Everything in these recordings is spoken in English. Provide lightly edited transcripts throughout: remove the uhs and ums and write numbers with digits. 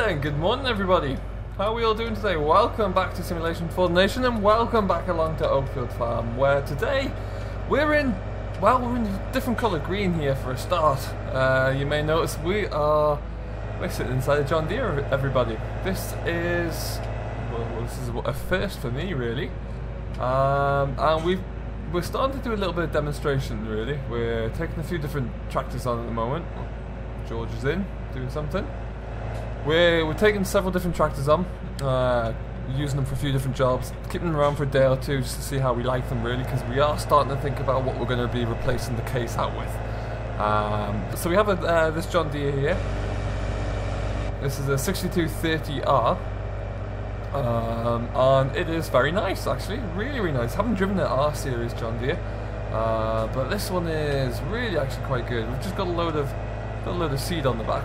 Hi there, good morning everybody. How are we all doing today? Welcome back to Simulation for the Nation and welcome back along to Oakfield Farm, where today we're in a different colour green here for a start. You may notice we're sitting inside a John Deere, everybody. This is a first for me really. And we're starting to do a little bit of demonstration really. We're taking a few different tractors on at the moment. George is in, doing something. We're taking several different tractors on, using them for a few different jobs, keeping them around for a day or two just to see how we like them really, because we are starting to think about what we're going to be replacing the case out with. So we have this John Deere here. This is a 6230R, and it is very nice actually, really nice. I haven't driven the R series John Deere, but this one is really actually quite good. We've just got a load of seed on the back.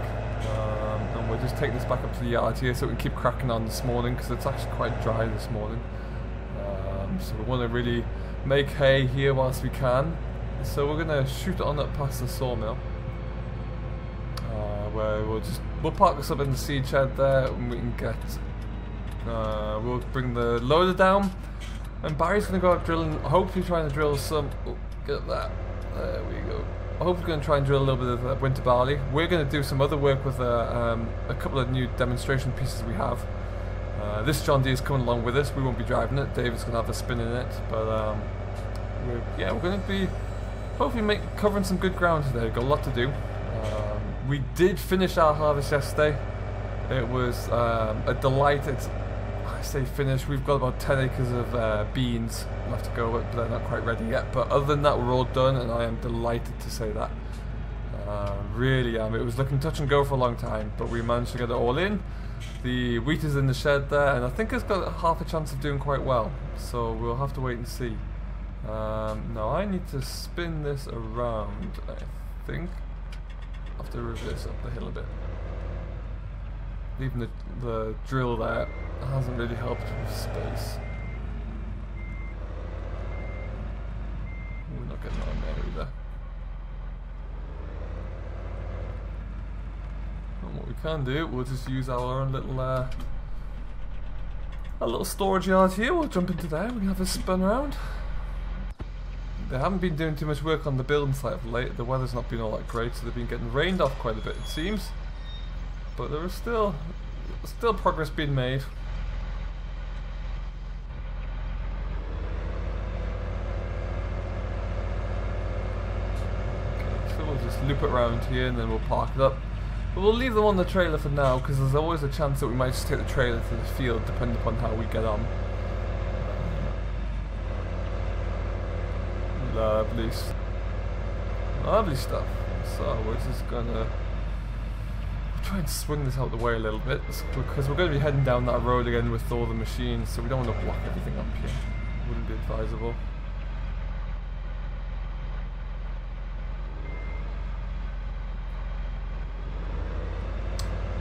We'll just take this back up to the yard here so we can keep cracking on this morning, because it's actually quite dry this morning. So we want to really make hay here whilst we can. So we're going to shoot it on up past the sawmill, where we'll park this up in the seed shed there, and we can get we'll bring the loader down, and Barry's going to go out drilling, hopefully trying to drill some. Oh, get that. There we go. I hope we're going to try and drill a little bit of winter barley. We're going to do some other work with a couple of new demonstration pieces we have. This John Deere is coming along with us. We won't be driving it. David's going to have a spin in it. But we're going to be hopefully covering some good ground today. We've got a lot to do. We did finish our harvest yesterday. It was a delight. I say finish. We've got about 10 acres of beans left to go, but they're not quite ready yet. But other than that, we're all done, and I am delighted to say that. Really am. It was looking touch and go for a long time, but we managed to get it all in. The wheat is in the shed there, and I think it's got half a chance of doing quite well. So we'll have to wait and see. Now I need to spin this around. I think I have to reverse up the hill a bit. Leaving the drill there hasn't really helped with space. We're not getting on there either. And what we can do, we'll just use our own little storage yard here. We'll jump into there. We can have a spin around. They haven't been doing too much work on the building site of late. The weather's not been all that great, so they've been getting rained off quite a bit, it seems. But there is still progress being made. Okay, so we'll just loop it around here and then we'll park it up. But we'll leave them on the trailer for now, because there's always a chance that we might just take the trailer to the field depending upon how we get on. Lovely stuff. So we're just gonna try and swing this out the way a little bit, because we're going to be heading down that road again with all the machines, so we don't want to block everything up here. Wouldn't be advisable.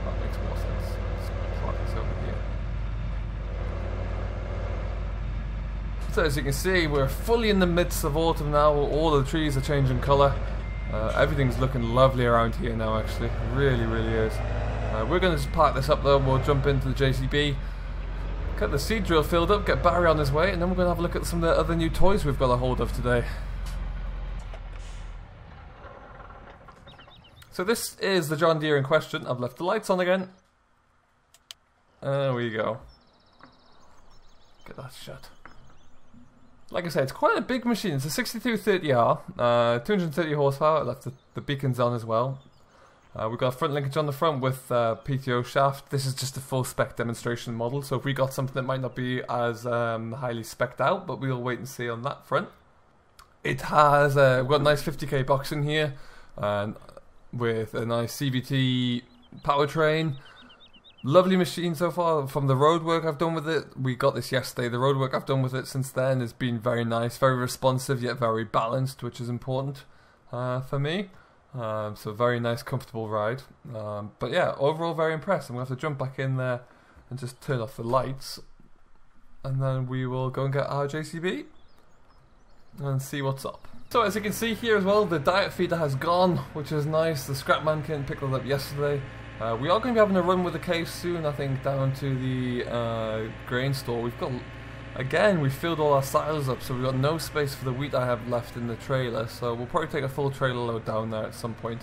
That makes more sense. Let's park this over here. So as you can see, we're fully in the midst of autumn now. All the trees are changing colour. Everything's looking lovely around here now actually, really is. We're going to just park this up though, we'll jump into the JCB, get the seed drill filled up, get Barry on his way, and then we're going to have a look at some of the other new toys we've got a hold of today. So this is the John Deere in question. I've left the lights on again. There we go. Get that shut. Like I said, it's quite a big machine. It's a 6230R, 230 horsepower. I left the beacons on as well. We've got a front linkage on the front with PTO shaft. This is just a full spec demonstration model, so if we got something that might not be as highly spec'd out, but we'll wait and see on that front. It has, we've got a nice 50k box in here, with a nice CVT powertrain. Lovely machine so far. From the road work I've done with it, we got this yesterday, the road work I've done with it since then has been very nice, very responsive yet very balanced, which is important for me. So very nice, comfortable ride. But yeah, overall very impressed. I'm going to have to jump back in there and just turn off the lights, and then we will go and get our JCB and see what's up. So as you can see here as well, the diet feeder has gone, which is nice. The scrap man kit picked it up yesterday. We are going to be having a run with the case soon, I think, down to the grain store. We've got, again, we filled all our silos up, so we've got no space for the wheat I have left in the trailer. So we'll probably take a full trailer load down there at some point.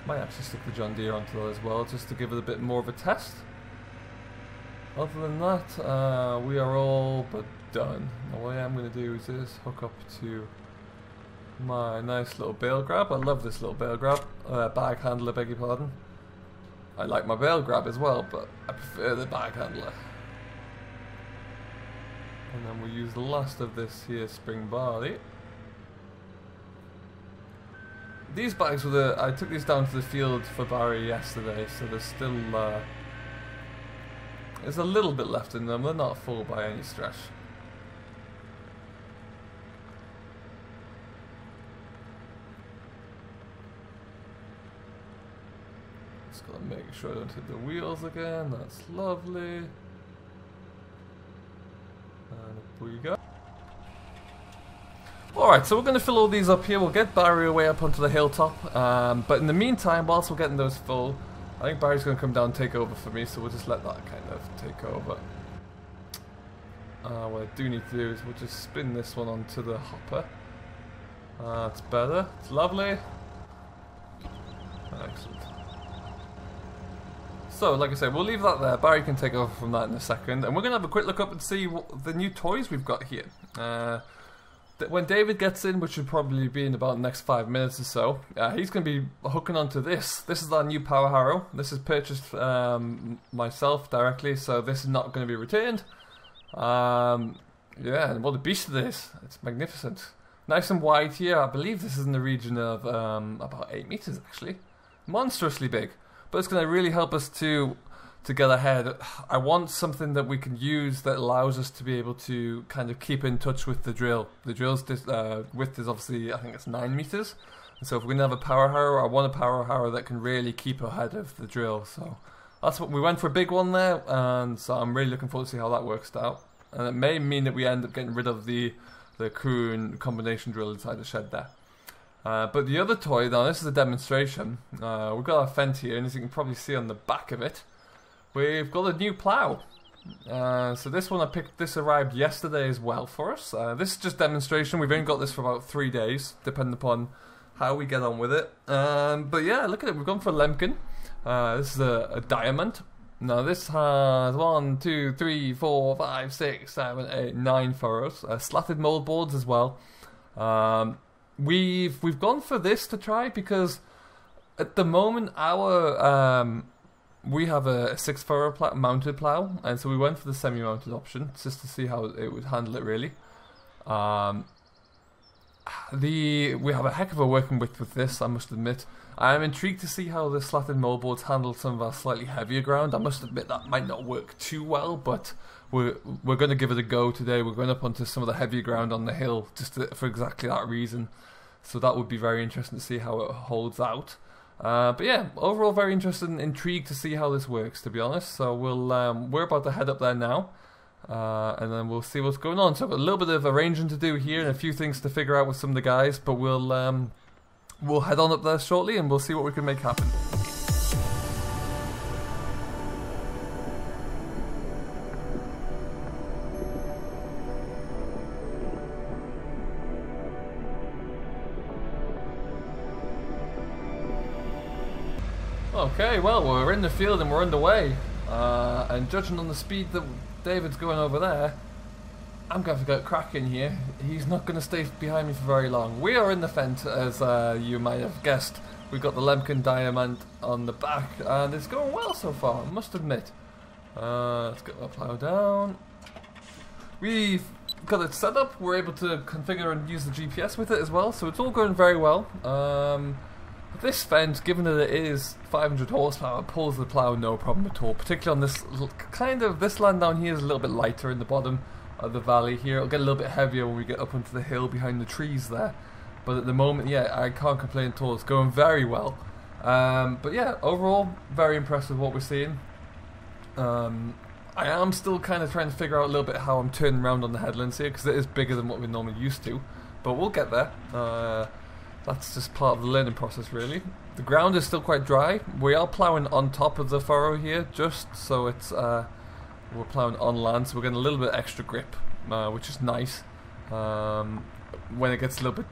Might actually stick the John Deere onto that as well, just to give it a bit more of a test. Other than that, we are all but done. Now what I am going to do is this, hook up to my nice little bale grab. I love this little bale grab, bag handler, beg your pardon. I like my bale grab as well, but I prefer the bag handler. And then we'll use the last of this here spring barley. These bags were I took these down to the field for Barry yesterday, so there's still there's a little bit left in them. They're not full by any stretch. Just gotta make sure I don't hit the wheels again. That's lovely. And up we go. Alright, so we're going to fill all these up here. We'll get Barry away up onto the hilltop. But in the meantime, whilst we're getting those full, I think Barry's going to come down and take over for me, so we'll just let that kind of take over. What I do need to do is we'll just spin this one onto the hopper. That's better. It's lovely. Excellent. So, like I said, we'll leave that there. Barry can take over from that in a second. And we're going to have a quick look up and see what the new toys we've got here. When David gets in, which should probably be in about the next 5 minutes or so, he's going to be hooking onto this. This is our new power harrow. This is purchased myself directly, so this is not going to be returned. Yeah, and what a beast it is. It's magnificent. Nice and wide here. I believe this is in the region of about 8 meters, actually. Monstrously big. But it's going to really help us to get ahead. I want something that we can use that allows us to be able to kind of keep in touch with the drill. The drill's width is obviously, I think it's 9 meters. And so if we're going to have a power harrow, I want a power harrow that can really keep ahead of the drill. So that's what we went for, a big one there, and so I'm really looking forward to see how that works out. And it may mean that we end up getting rid of the Kuhn combination drill inside the shed there. But the other toy, now this is a demonstration. We've got our Fendt here, and as you can probably see on the back of it, we've got a new plow. So this one this arrived yesterday as well for us. This is just demonstration. We've only got this for about 3 days, depending upon how we get on with it. But yeah, look at it. We've gone for Lemken. This is a diamond. Now this has 1, 2, 3, 4, 5, 6, 7, 8, 9 furrows. Slatted mold boards as well. We've gone for this to try because at the moment our we have a 6-furrow mounted plow, and so we went for the semi-mounted option just to see how it would handle it really. We have a heck of a working width with this, I must admit. I am intrigued to see how the slatted moldboards handle some of our slightly heavier ground. I must admit that might not work too well, but we're going to give it a go today. We're going up onto some of the heavier ground on the hill for exactly that reason. So that would be very interesting to see how it holds out. But yeah, overall very interested and intrigued to see how this works, to be honest. So we're about to head up there now. And then we'll see what's going on. So I've got a little bit of arranging to do here and a few things to figure out with some of the guys, but we'll head on up there shortly and we'll see what we can make happen. Okay, well, we're in the field and we're underway. And judging on the speed that David's going over there, I'm going to get cracking here. He's not going to stay behind me for very long. We are in the Fendt, as you might have guessed. We've got the Lemken Diamond on the back, and it's going well so far, I must admit. Let's get the plow down. We've got it set up. We're able to configure and use the GPS with it as well, so it's all going very well. This Fendt, given that it is 500 horsepower, pulls the plow no problem at all. Particularly on this this land down here is a little bit lighter in the bottom of the valley here. It'll get a little bit heavier when we get up onto the hill behind the trees there. But at the moment, yeah, I can't complain at all. It's going very well. But yeah, overall, very impressed with what we're seeing. I am still kind of trying to figure out a little bit how I'm turning around on the headlands here, because it is bigger than what we're normally used to. But we'll get there. That's just part of the learning process, really. The ground is still quite dry. We are ploughing on top of the furrow here, just so it's we're ploughing on land, so we're getting a little bit extra grip, which is nice. When it gets a little bit,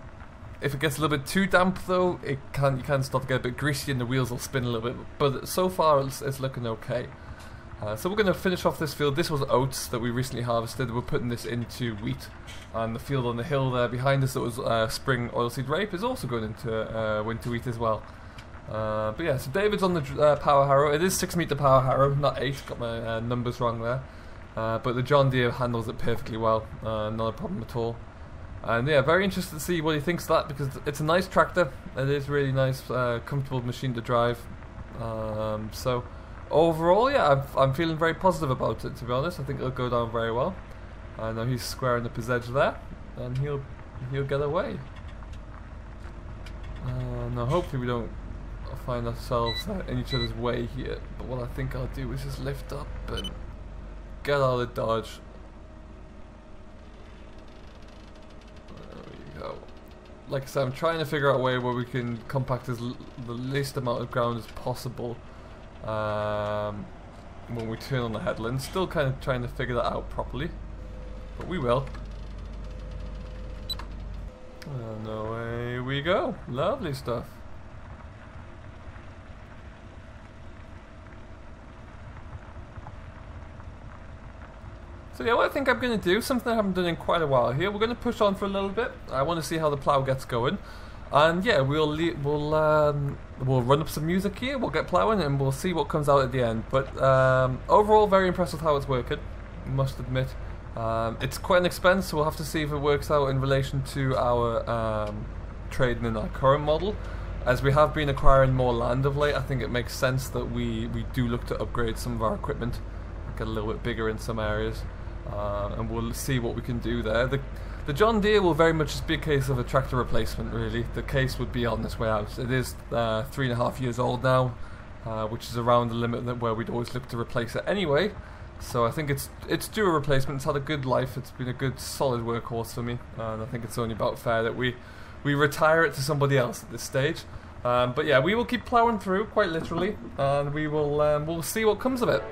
if it gets a little bit too damp though, you can start to get a bit greasy and the wheels will spin a little bit. But so far it's looking okay. So we're going to finish off this field. This was oats that we recently harvested. We're putting this into wheat, and the field on the hill there behind us that was spring oilseed rape is also going into winter wheat as well. But yeah, so David's on the power harrow. It is 6 meter power harrow, not 8. Got my numbers wrong there. But the John Deere handles it perfectly well. Not a problem at all. And yeah, very interested to see what he thinks of that, because it's a nice tractor. It is really nice, comfortable machine to drive. So overall, yeah, I'm feeling very positive about it, to be honest. I think it'll go down very well. I know he's squaring up his edge there, and he'll get away. Now hopefully we don't find ourselves in each other's way here, but what I think I'll do is just lift up and get out of dodge. There we go. Like I said, I'm trying to figure out a way where we can compact the least amount of ground as possible when we turn on the headland. Still kind of trying to figure that out properly, but we will. And away we go. Lovely stuff. So yeah, what I think I'm going to do, something I haven't done in quite a while here, we're going to push on for a little bit. I want to see how the plough gets going. And yeah, we'll run up some music here, we'll get ploughing, and we'll see what comes out at the end. But overall, very impressed with how it's working, I must admit. It's quite an expense, so we'll have to see if it works out in relation to our trading in our current model. As we have been acquiring more land of late, I think it makes sense that we do look to upgrade some of our equipment, get a little bit bigger in some areas. And we'll see what we can do there. The John Deere will very much just be a case of a tractor replacement, really. The case would be on this way out. It is 3.5 years old now, which is around the limit where we'd always look to replace it anyway. So I think it's due a replacement. It's had a good life. It's been a good solid workhorse for me, and I think it's only about fair that we retire it to somebody else at this stage. But yeah, we will keep ploughing through, quite literally, and we'll see what comes of it.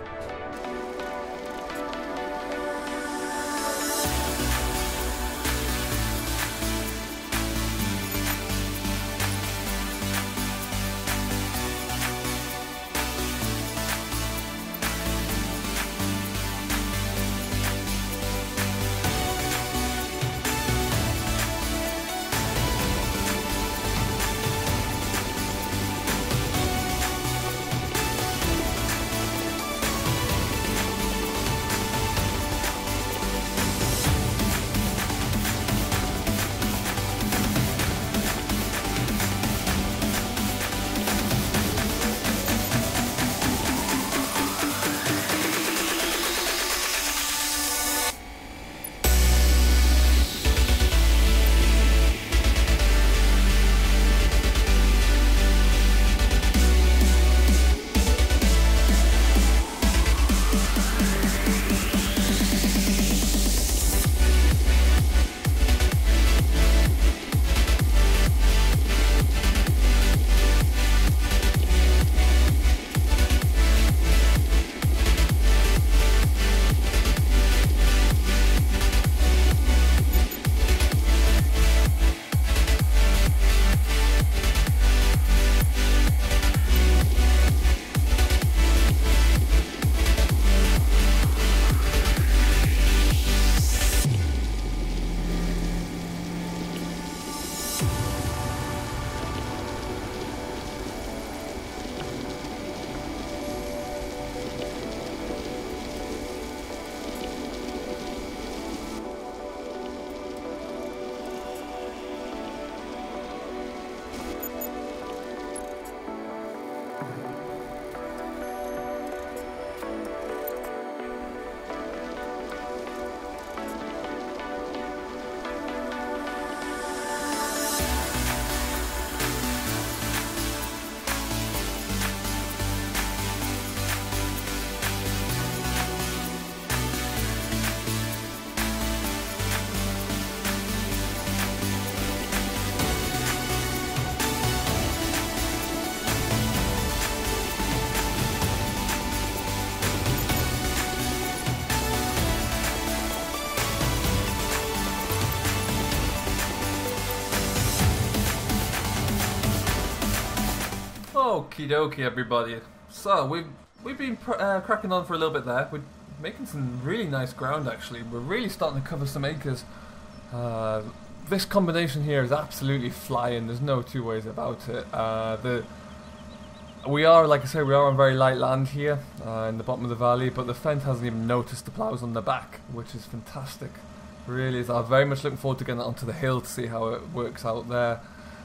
Okie dokie, everybody. So we've been cracking on for a little bit there. We're making some really nice ground actually. We're really starting to cover some acres. This combination here is absolutely flying. There's no two ways about it. We are, like I say, we are on very light land here in the bottom of the valley, but the Fent hasn't even noticed the plows on the back, which is fantastic. Really is. I'm very much looking forward to getting it onto the hill to see how it works out there.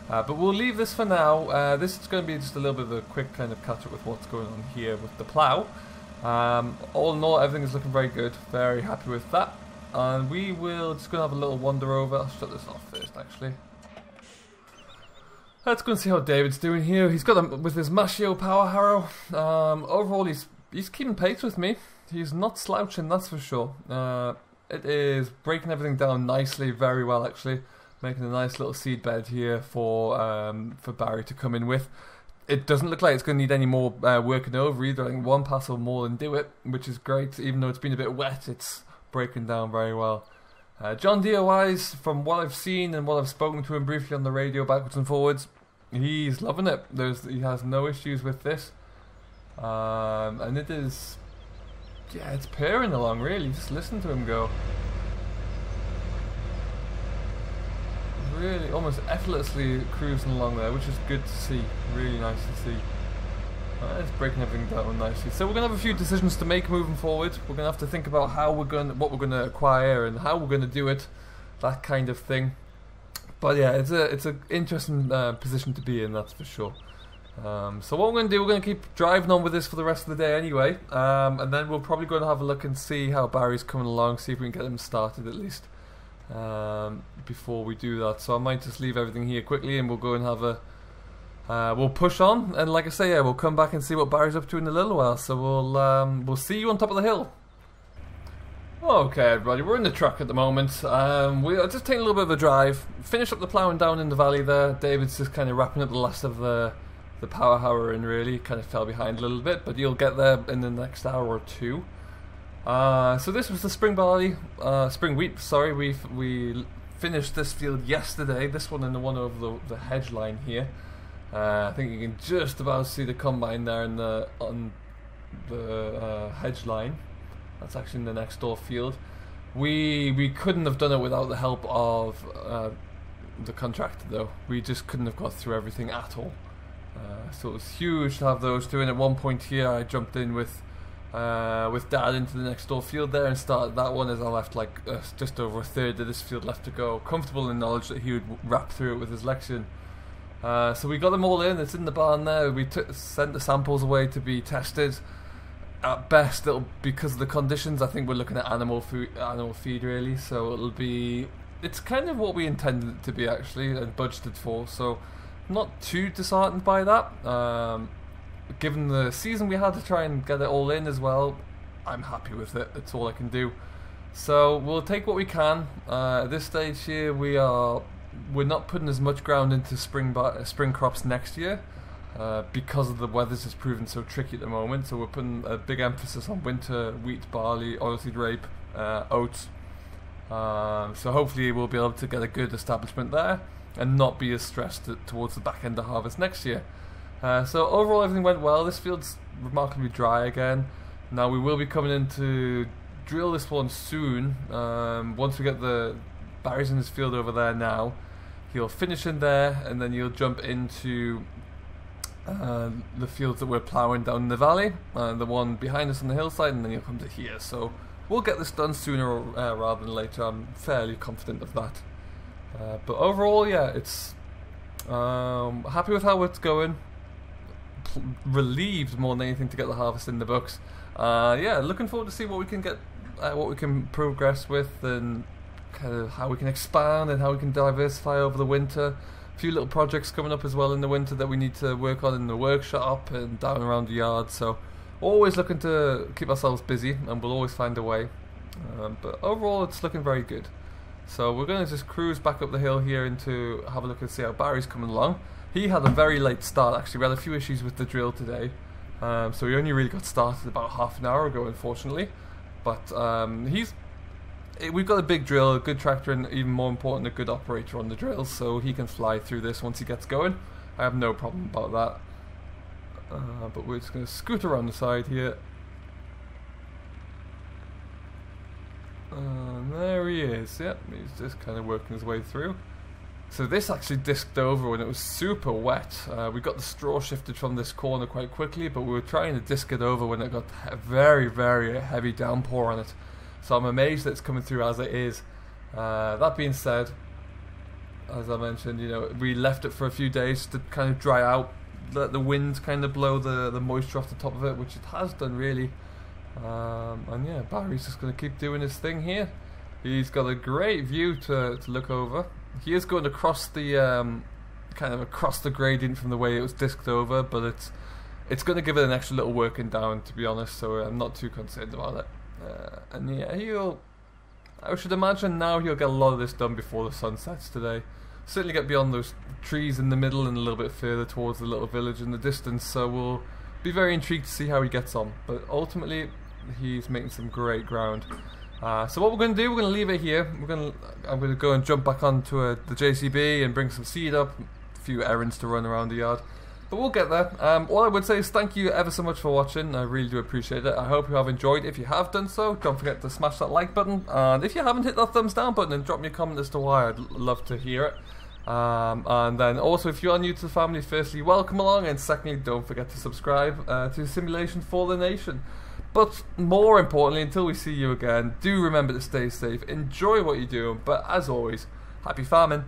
But we'll leave this for now. This is going to be just a little bit of a quick kind of catch up with what's going on here with the plough. All in all, everything is looking very good. Very happy with that. And we will just going to have a little wander over. I'll shut this off first, actually. Let's go and see how David's doing here. He's got with his Mashio power harrow. Overall, he's keeping pace with me. He's not slouching, that's for sure. It is breaking everything down nicely, very well actually. Making a nice little seed bed here for Barry to come in with. It doesn't look like it's going to need any more working over either. I think one pass or more and do it, which is great. Even though it's been a bit wet, it's breaking down very well. John Deere-wise, from what I've seen and what I've spoken to him briefly on the radio backwards and forwards, he's loving it. He has no issues with this. And it is, yeah, it's purring along really. Just listen to him go. Really almost effortlessly cruising along there, which is good to see. Really nice to see. It's breaking everything down nicely. So we're gonna have a few decisions to make moving forward. We're gonna have to think about what we're gonna acquire and how we're gonna do it, that kind of thing. But yeah, it's a interesting position to be in, that's for sure. So what we're gonna do, we're gonna keep driving on with this for the rest of the day anyway, and then we'll probably go and have a look and see how Barry's coming along, see if we can get him started at least. Before we do that, so I might just leave everything here quickly and we'll go and have a we'll push on, and like I say, yeah, we'll come back and see what Barry's up to in a little while. So we'll see you on top of the hill. Okay everybody, we're in the truck at the moment. We are just taking a little bit of a drive, finish up the ploughing down in the valley there. David's just kind of wrapping up the last of the power harrow in really, kind of fell behind a little bit, but you'll get there in the next hour or two. So this was the spring wheat, sorry. We finished this field yesterday, this one and the one over the hedge line here. I think you can just about see the combine there on the hedge line. That's actually in the next door field. We couldn't have done it without the help of the contractor though. We just couldn't have got through everything at all. So it was huge to have those two, and at one point here I jumped in with Dad into the next door field there and started that one, as I left like just over a third of this field left to go, comfortable in knowledge that he would wrap through it with his Lexion. So we got them all in. It's in the barn there. We sent the samples away to be tested. At best, because of the conditions, I think we're looking at animal feed really, so it's kind of what we intended it to be actually and budgeted for, so not too disheartened by that. Given the season we had to try and get it all in as well, I'm happy with it. That's all I can do. So we'll take what we can. At this stage here, we're not putting as much ground into spring crops next year because of the weather's just proven so tricky at the moment. So we're putting a big emphasis on winter wheat, barley, oilseed rape, oats. So hopefully we'll be able to get a good establishment there and not be as stressed towards the back end of harvest next year. So overall everything went well. This field's remarkably dry again. Now we will be coming in to drill this one soon. Once we get the Barry's in his field over there now, he'll finish in there and then he'll jump into the fields that we're ploughing down in the valley, the one behind us on the hillside, and then he'll come to here. So we'll get this done sooner rather than later. I'm fairly confident of that. But overall, yeah, it's happy with how it's going. Relieved more than anything to get the harvest in the books. Yeah, looking forward to see what we can get, what we can progress with, and kind of how we can expand and how we can diversify over the winter. A few little projects coming up as well in the winter that we need to work on in the workshop and down around the yard. So always looking to keep ourselves busy, and we'll always find a way. But overall, it's looking very good. So we're going to just cruise back up the hill here to have a look and see how Barry's coming along. He had a very late start actually. We had a few issues with the drill today, so he only really got started about half an hour ago, unfortunately. But we've got a big drill, a good tractor, and even more important, a good operator on the drill, so he can fly through this once he gets going. I have no problem about that. But we're just going to scoot around the side here. And there he is. Yep, he's just kind of working his way through. So this actually disked over when it was super wet. We got the straw shifted from this corner quite quickly, but we were trying to disk it over when it got a very, very heavy downpour on it. So I'm amazed that it's coming through as it is. That being said, as I mentioned, you know, we left it for a few days to kind of dry out, let the wind kind of blow the moisture off the top of it, which it has done really. And yeah, Barry's just going to keep doing his thing here. He's got a great view to look over. He is going across the kind of across the gradient from the way it was disked over, but it's going to give it an extra little working down, to be honest. So I'm not too concerned about it. And yeah, I should imagine now he'll get a lot of this done before the sun sets today. Certainly get beyond those trees in the middle and a little bit further towards the little village in the distance. So we'll be very intrigued to see how he gets on. But ultimately, he's making some great ground. So what we're going to do, we're going to leave it here. I'm going to go and jump back onto the JCB and bring some seed up, a few errands to run around the yard. But we'll get there. All I would say is thank you ever so much for watching. I really do appreciate it. I hope you have enjoyed. If you have done so, don't forget to smash that like button. And if you haven't hit that thumbs down button, then drop me a comment as to why. I'd love to hear it. And then also, if you are new to the family, firstly, welcome along. And secondly, don't forget to subscribe to Simulation for the Nation. But more importantly, until we see you again, do remember to stay safe, enjoy what you're doing, but as always, happy farming.